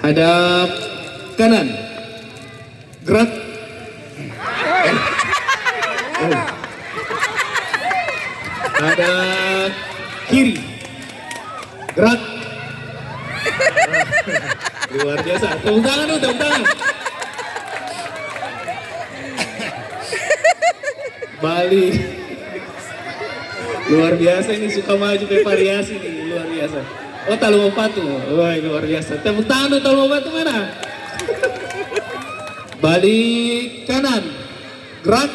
Hadap kanan. Gerak. Hadap kiri. Gerak. Luar biasa. Tepuk tangan dong, tepuk tangan. Balik. Luar biasa ini, suka maju ke variasi nih, luar biasa. Oh, Talu Mopatu. Wah, luar biasa. Tepuk tangan dong, Talu Mopatu mana? Balik kanan. Gerak.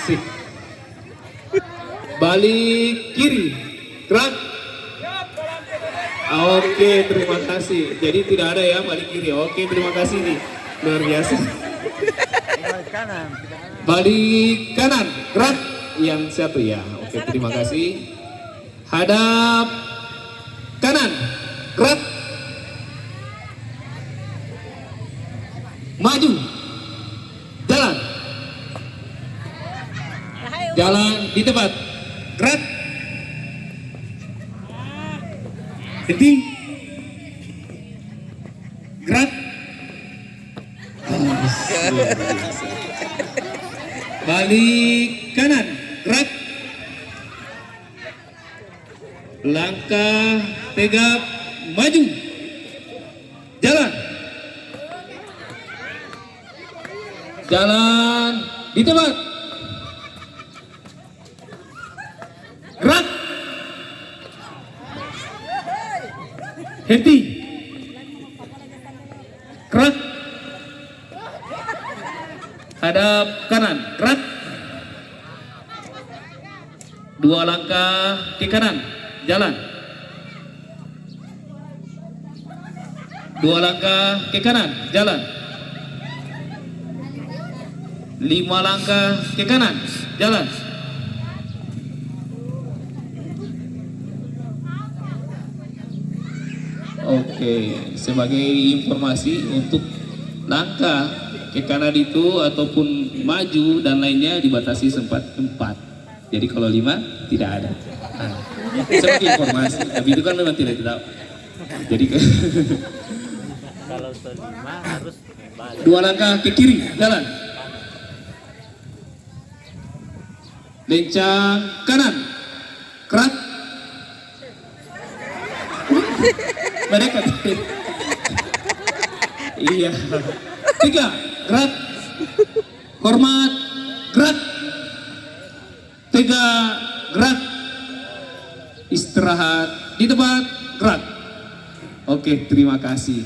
Sip. Balik kiri. Gerak. Oke, terima kasih. Jadi tidak ada ya balik kiri. Oke, terima kasih nih. Luar biasa. Balik kanan. Gerak. Yang satu ya. Oke, terima kasih. Hadap kanan. Gerak. Maju. Jalan. Jalan di tempat. Gerak. Henti. Gerak. Balik kanan. Gerak. Langkah tegap maju. Jalan. Jalan di tempat. Gerak. Henti. Gerak. Hadap kanan. Gerak. Dua langkah ke kanan. Jalan. Dua langkah ke kanan. Jalan. 5 langkah ke kanan. Jalan. Oke, sebagai informasi untuk langkah ke kanan itu ataupun maju dan lainnya dibatasi sempat 4. Jadi kalau 5 tidak ada. Nah, sebagai informasi, tapi itu kan memang tidak tahu. Jadi kalau 5 harus balik. 2 langkah ke kiri, jalan. Lencang kanan. Gerak. Mereka. Iya. 3, gerak. Hormat, gerak. 3, gerak. Istirahat di tempat, gerak. Oke, terima kasih.